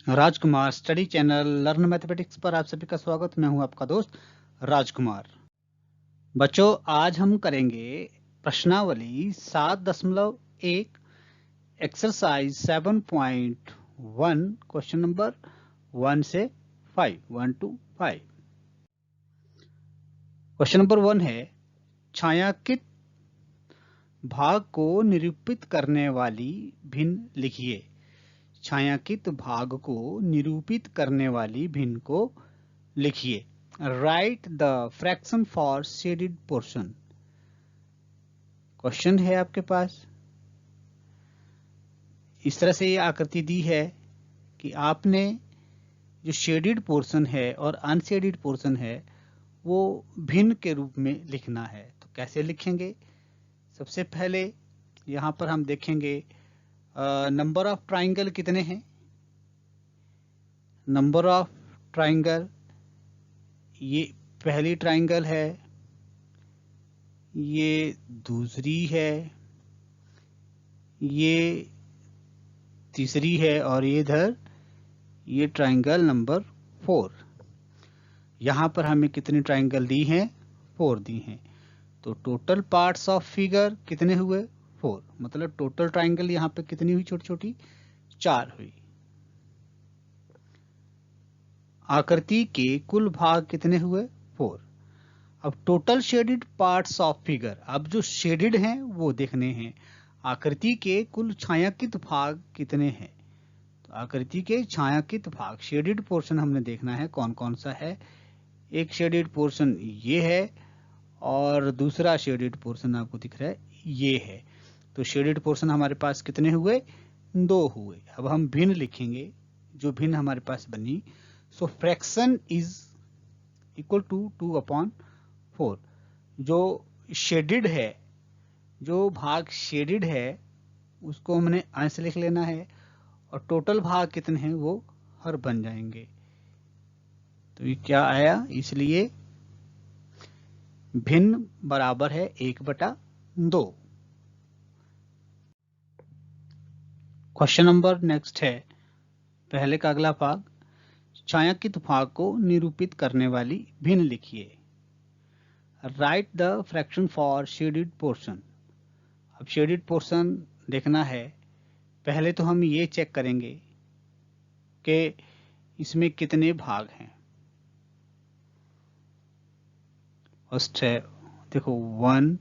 राजकुमार study channel learn mathematics पर आप सभी का स्वागत। मैं हूं आपका दोस्त राजकुमार। बच्चों, आज हम करेंगे प्रश्नावली 7.1 एक्सरसाइज 7.1 क्वेश्चन नंबर 1 से 5 1 to 5। क्वेश्चन नंबर 1 है, छायांकित भाग को निरूपित करने वाली भिन्न लिखिए। छायांकित भाग को निरूपित करने वाली भिन्न को लिखिए। Right the fraction for shaded portion. Question है आपके पास, इस तरह से ये आकृति दी है कि आपने जो शेडेड पोर्शन है और अनशेडेड पोर्शन है वो भिन्न के रूप में लिखना है। तो कैसे लिखेंगे? सबसे पहले यहाँ पर हम देखेंगे नंबर ऑफ ट्राइंगल कितने हैं। नंबर ऑफ ट्राइंगल, ये पहली ट्राइंगल है, ये दूसरी है, ये तीसरी है और ये इधर ये ट्राइंगल नंबर 4। यहाँ पर हमें कितनी ट्राइंगल दी हैं? 4 दी हैं। तो टोटल पार्ट्स ऑफ फिगर कितने हुए? 4। मतलब टोटल ट्राइंगल यहाँ पे कितनी हुई? छोटी छोटी 4 हुई। आकृति के कुल भाग कितने हुए? 4। अब total shaded parts of figure, अब जो शेडेड हैं वो देखने हैं। आकृति के कुल छायांकित भाग कितने हैं? तो आकृति के छायांकित भाग, शेडेड पोर्शन हमने देखना है कौन कौन सा है। एक शेडेड पोर्शन ये है और दूसरा शेडेड पोर्शन आपको दिख रहा है ये है। तो शेडेड पोर्शन हमारे पास कितने हुए? 2 हुए। अब हम भिन्न लिखेंगे, जो भिन्न हमारे पास बनी। सो फ्रैक्शन इज इक्वल टू 2/4। जो शेडेड है, जो भाग शेडेड है उसको हमने अंश लिख लेना है और टोटल भाग कितने हैं वो हर बन जाएंगे। तो ये क्या आया? इसलिए भिन्न बराबर है 1/2। क्वेश्चन नंबर नेक्स्ट है, पहले का अगला भाग, छायांकित भाग को निरूपित करने वाली भिन्न लिखिए। Right the fraction for shaded portion. अब शेडेड पोर्शन देखना है। पहले तो हम ये चेक करेंगे कि इसमें कितने भाग हैं। फर्स्ट है, देखो 1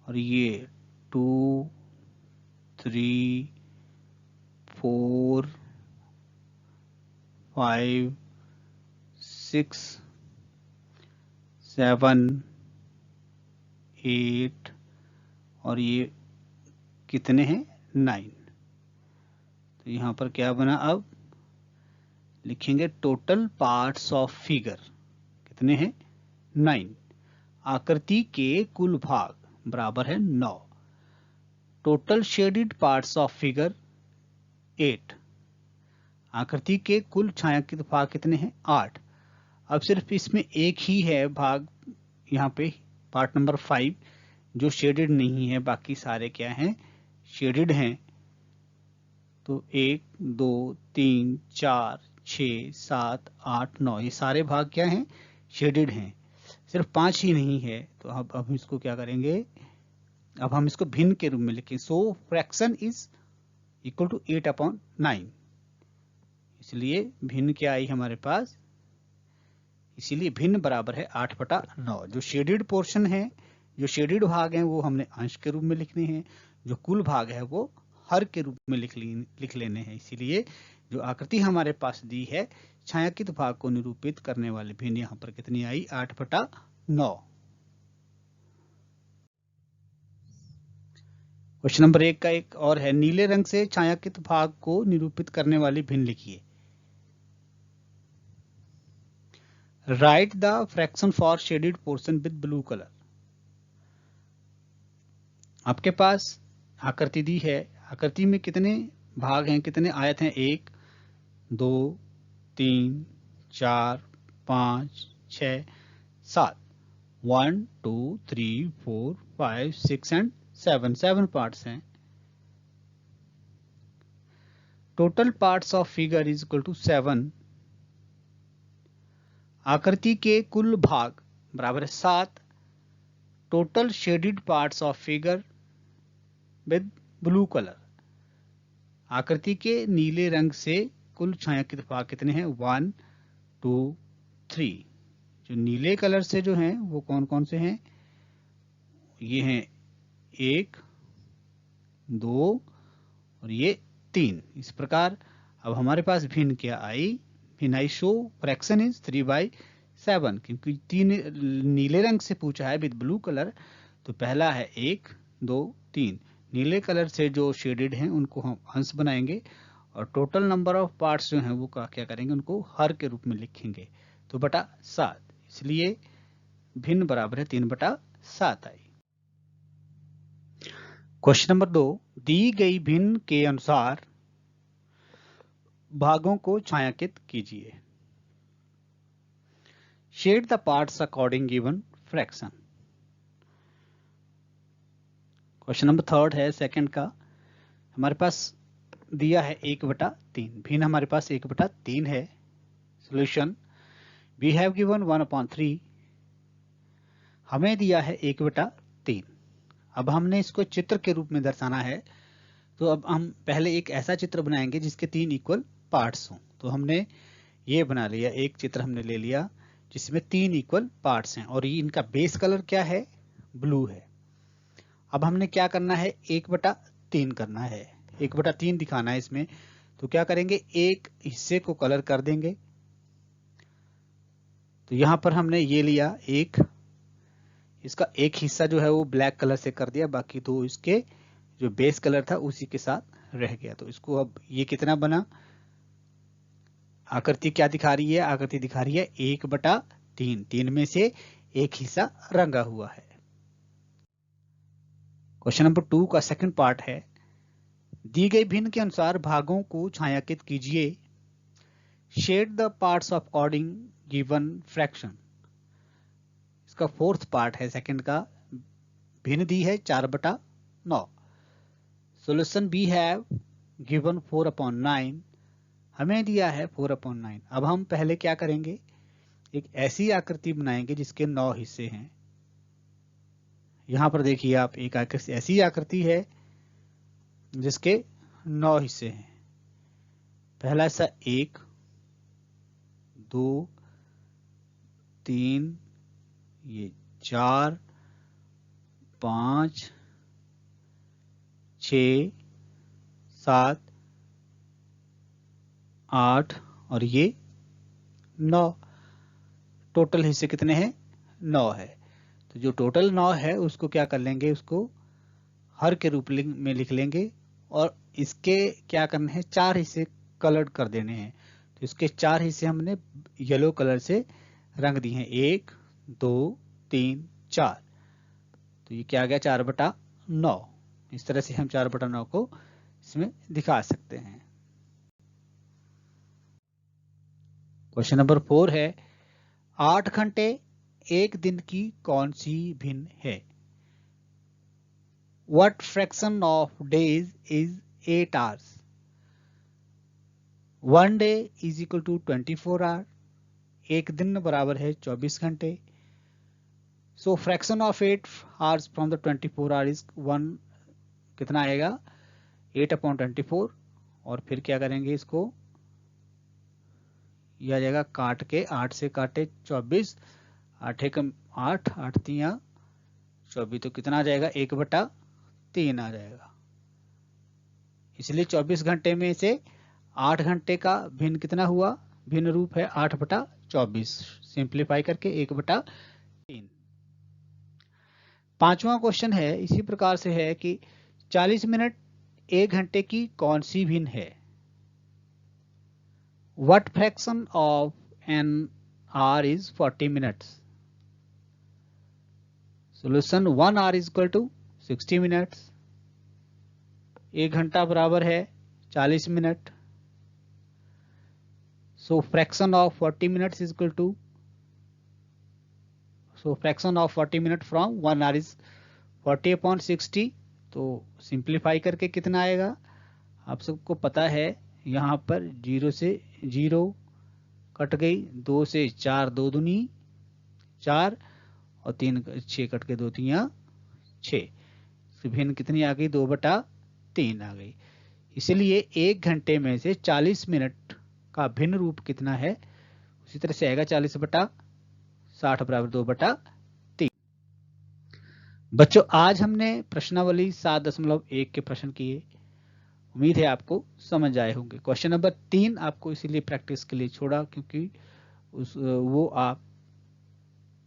और ये 2 3 4 5 6 7 8 और ये कितने हैं? 9। तो यहाँ पर क्या बना? अब लिखेंगे टोटल पार्ट्स ऑफ फिगर कितने हैं? 9। आकृति के कुल भाग बराबर है 9। Total shaded parts of figure 8। आकृति के कुल छायांकित भाग कितने हैं? 8। अब सिर्फ इसमें एक ही है भाग, यहाँ पे पार्ट नंबर 5 जो शेडेड नहीं है, बाकी सारे क्या हैं? शेडेड हैं। तो 1 2 3 4 6 7 8 9 ये सारे भाग क्या हैं? शेडेड हैं। सिर्फ 5 ही नहीं है। तो अब हम इसको क्या करेंगे? अब हम इसको भिन्न के रूप में लिखें। सो फ्रैक्शन इज इक्वल टू 8/9। इसलिए भिन्न क्या आई हमारे पास? इसीलिए भिन्न बराबर है 8/9। जो शेडेड पोर्शन है, जो शेडेड भाग हैं वो हमने अंश के रूप में लिखने हैं, जो कुल भाग है वो हर के रूप में लिख लेने हैं। इसीलिए जो आकृति हमारे पास दी है, छायांकित भाग को निरूपित करने वाली भिन्न यहाँ पर कितनी आई? 8/9। क्वेश्चन नंबर 1 का एक और है, नीले रंग से छायांकित भाग को निरूपित करने वाली भिन्न लिखिए। Right the fraction for shaded portion with blue colour. आपके पास आकृति दी है, आकृति में कितने भाग हैं, कितने आयत हैं? 1 2 3 4 5 6 7 1 2 3 4 5 6 एंड 7 पार्ट्स हैं। Total parts of figure is equal to 7। आकृति के कुल भाग बराबर है 7। Total shaded parts of figure with blue colour. आकृति के नीले रंग से कुल छायांकित भाग कितने हैं? 1 2 3। जो नीले कलर से जो हैं वो कौन कौन से हैं? ये हैं 1 2 और ये 3। इस प्रकार अब हमारे पास भिन्न क्या आई? भिन्न आई शो फ्रैक्शन इज 3/7, क्योंकि 3 नीले रंग से पूछा है विद ब्लू कलर, तो पहला है 1 2 3। नीले कलर से जो शेडेड हैं उनको हम अंश बनाएंगे और टोटल नंबर ऑफ पार्ट्स जो हैं वो क्या करेंगे? उनको हर के रूप में लिखेंगे, तो बटा 7। इसलिए भिन्न बराबर है 3/7 आई। क्वेश्चन नंबर 2, दी गई भिन्न के अनुसार भागों को छायांकित कीजिए। Shade the parts according given fraction. Question number 3 है सेकंड का। हमारे पास दिया है 1/3, भिन्न हमारे पास 1/3 है। सॉल्यूशन, वी हैव गिवन 1/3, हमें दिया है 1/3। अब हमने इसको चित्र के रूप में दर्शाना है, तो अब हम पहले एक ऐसा चित्र बनाएंगे जिसके 3 इक्वल पार्ट्स हों। तो हमने ये बना लिया, एक चित्र हमने ले लिया जिसमें 3 इक्वल पार्ट्स हैं और ये इनका बेस कलर क्या है? ब्लू है। अब हमने क्या करना है? 1/3 करना है, 1/3 दिखाना है इसमें। तो क्या करेंगे? एक हिस्से को कलर कर देंगे। तो यहां पर हमने ये लिया इसका एक हिस्सा जो है वो ब्लैक कलर से कर दिया, बाकी तो इसके जो बेस कलर था उसी के साथ रह गया। तो इसको अब ये कितना बना? आकृति क्या दिखा रही है? आकृति दिखा रही है 1/3, 3 में से एक हिस्सा रंगा हुआ है। क्वेश्चन नंबर 2 का सेकंड पार्ट है, दी गई भिन्न के अनुसार भागों को छायांकित कीजिए। Shade the parts of according given fraction. इसका फोर्थ पार्ट है सेकंड का। भिन्न दी है 4/9। सॉल्यूशन, वी हैव गिवन 4/9, हमें दिया है 4/9। अब हम पहले क्या करेंगे? एक ऐसी आकृति बनाएंगे जिसके 9 हिस्से हैं। यहां पर देखिए आप, एक ऐसी आकृति है जिसके 9 हिस्से हैं। पहला हिस्सा 1 2 3, ये 4 5 6 7 8 और ये 9। टोटल हिस्से कितने हैं? 9 है। तो जो टोटल 9 है उसको क्या कर लेंगे? उसको हर के रूप में लिख लेंगे और इसके क्या करने हैं? 4 हिस्से कलर्ड कर देने हैं। तो इसके 4 हिस्से हमने येलो कलर से रंग दिए हैं, 1 2 3 4। तो ये क्या आ गया? 4/9। इस तरह से हम 4/9 को इसमें दिखा सकते हैं। क्वेश्चन नंबर 4 है, 8 घंटे एक दिन की कौन सी भिन्न है? What fraction of days is 8 hours? 1 day is equal to 24 hour. एक दिन बराबर है 24 घंटे। So fraction of 8 hours from the 24 hour is 1, कितना आएगा? 8/24। और फिर क्या करेंगे? इसको यह आ जाएगा काट के, 8 से काटे 24, 8 एकम 8, 8 तिया 24, तो कितना आ जाएगा? 1/3 आ जाएगा। इसलिए 24 घंटे में से 8 घंटे का भिन्न कितना हुआ? भिन्न रूप है 8/24। सिंप्लीफाई करके 1/3। पांचवा क्वेश्चन है इसी प्रकार से है कि 40 मिनट 1 घंटे की कौन सी भिन्न है? What fraction of an hour is 40 minutes? Solution, 1 hour is equal to 60 minutes. 1 घंटा बराबर है 40 minute. So fraction of 40 minutes is equal to, so fraction of 40 minute from 1 hour is 40/60। तो सिंप्लीफाई करके कितना आएगा? आप सबको पता है यहाँ पर 0 से 0 कट गई, 2 से 4 2 दूनी 4 और 3 6 कट के 2 3 6, भिन्न कितनी आ गई 2/3 आ गई। इसलिए 1 घंटे में से 40 मिनट का भिन्न रूप कितना है, उसी तरह से आएगा 40/60 बराबर 2/3। बच्चों आज हमने प्रश्नावली 7.1 के प्रश्न किए, उम्मीद है आपको समझ आए होंगे। क्वेश्चन नंबर 3 आपको इसीलिए प्रैक्टिस के लिए छोड़ा क्योंकि वो आप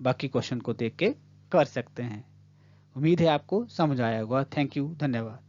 बाकी क्वेश्चन को देख के कर सकते हैं। उम्मीद है आपको समझ आया होगा। थैंक यू, धन्यवाद।